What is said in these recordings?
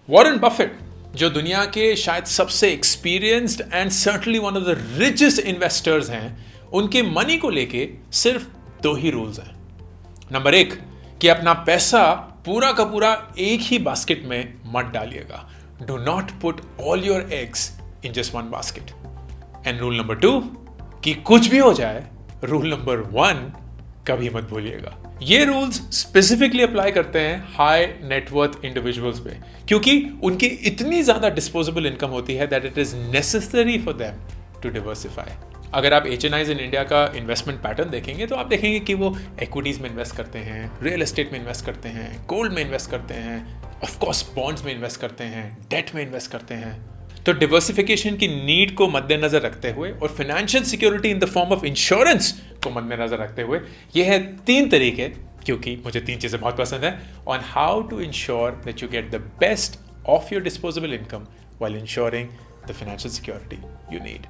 Warren Buffett, जो दुनिया के शायद सबसे experienced and certainly one of the richest investors हैं, उनके मनी को लेके सिर्फ 2 ही रूल्स हैं। नंबर 1 कि अपना पैसा पूरा का पूरा एक ही बास्केट में मत डालिएगा। Do not put all your eggs in just one basket. And rule number 2 कि कुछ भी हो जाए, रूल नंबर 1 कभी मत भूलिएगा। ये रूल्स स्पेसिफिकली अप्लाई करते हैं हाई नेटवर्थ इंडिविजुअल्स पे, क्योंकि उनकी इतनी ज्यादा डिस्पोजेबल इनकम होती है that it is necessary for them to diversify. अगर आप HNIs इन इंडिया का इन्वेस्टमेंट पैटर्न देखेंगे तो आप देखेंगे कि वो इक्विटीज में इन्वेस्ट करते हैं, रियल एस्टेट में इन्वेस्ट करते हैं, गोल्ड में इन्वेस्ट करते हैं, ऑफकोर्स बॉन्ड्स में इन्वेस्ट करते हैं, डेट में इन्वेस्ट करते हैं। तो डिवर्सिफिकेशन की नीड को मद्देनजर रखते हुए और financial security in the form of insurance को मद्देनजर रखते हुए ये है 3 तरीके, क्योंकि मुझे 3 चीजें बहुत पसंद है, on how to ensure that you get the best of your disposable income while ensuring the financial security you need.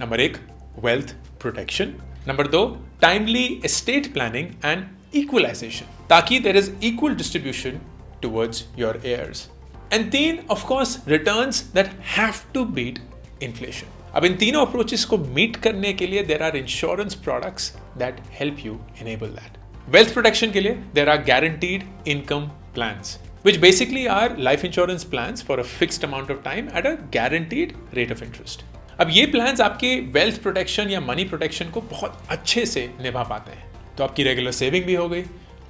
Number 1 wealth protection. Number 2 timely estate planning and equalization, ताकि there is equal distribution towards your heirs। And 3 of course returns that have to beat inflation. अब इन तीनों approaches को meet करने के लिए there are insurance products that help you enable that. Wealth protection के लिए there are guaranteed income plans which basically are life insurance plans for a fixed amount of time at a guaranteed rate of interest। अब ये plans आपके wealth protection या money protection को बहुत अच्छे से निभा पाते हैं। तो आपकी रेगुलर सेविंग भी हो गई,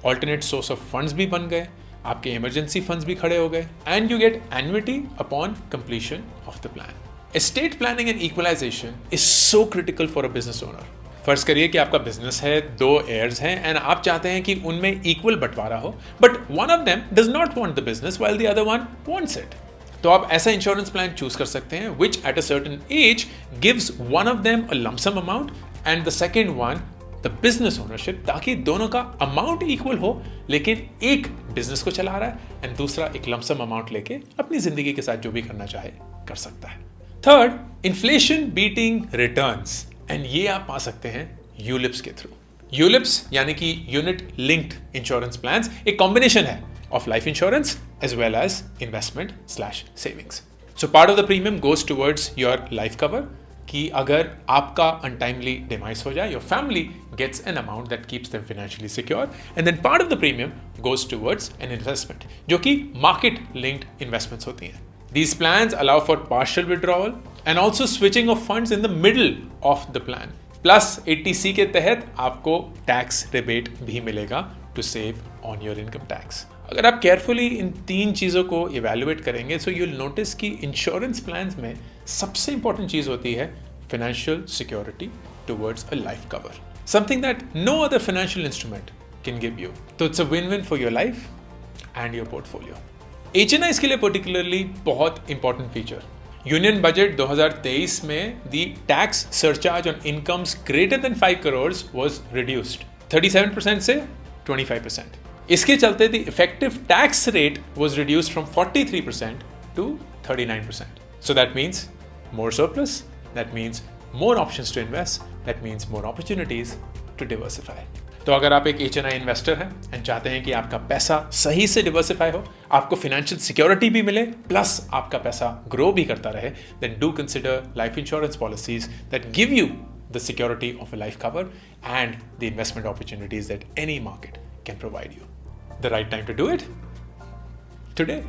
ऑल्टरनेट सोर्स ऑफ फंड्स भी बन गए, आपके इमरजेंसी फंड्स भी खड़े हो गए, and you get annuity upon completion of the plan. Estate planning and equalisation is so critical for a business owner. फर्ज करिए कि आपका बिजनेस है, 2 heirs हैं एंड आप चाहते हैं कि उनमें इक्वल बंटवारा हो, but one of them does not want the business while the other one wants it. तो आप ऐसा इंश्योरेंस प्लान चूज कर सकते हैं which at a certain age gives one of them a lump sum amount and the second one the business ownership, ताकि दोनों का amount equal हो, लेकिन एक बिजनेस को चला रहा है एंड दूसरा एक लमसम अमाउंट लेके अपनी जिंदगी के साथ जो भी करना चाहे कर सकता है। Third, inflation beating returns, and ये आप पा सकते हैं यूलिप्स के थ्रू। यूलिप्स यानी कि यूनिट लिंक्ड इंश्योरेंस प्लान्स एक कॉम्बिनेशन है of life insurance as well as investment/savings. So part of the premium goes towards your life cover, कि अगर आपका untimely demise हो जाए, your family gets an amount that keeps them financially secure, and then part of the premium goes towards an investment, जो कि market linked investments होती हैं। These plans allow for partial withdrawal and also switching of funds in the middle of the plan. Plus 80C के तहत आपको tax rebate भी मिलेगा to save on your income tax। अगर आप केयरफुली इन 3 चीज़ों को इवेल्युएट करेंगे सो यू विल नोटिस कि इंश्योरेंस प्लान्स में सबसे इंपॉर्टेंट चीज़ होती है financial security towards a life cover, something that no other financial instrument can give you. तो it's a win-win for your life and your portfolio. HNIs के लिए particularly बहुत इंपॉर्टेंट फीचर, यूनियन बजट 2023 में the tax surcharge on incomes greater than 5 crores was reduced 37% से 25%। इसके चलते the effective tax rate was reduced from 43% to 39%। So that means more surplus, that means more options to invest, that means more opportunities to diversify. तो अगर आप एक HNI investor हैं and चाहते हैं कि आपका पैसा सही से डिवर्सिफाई हो, आपको फाइनेंशियल सिक्योरिटी भी मिले, प्लस आपका पैसा ग्रो भी करता रहे, then do consider life insurance policies that give you the security of a life cover and the investment opportunities that any market can provide you. The right time to do it? Today.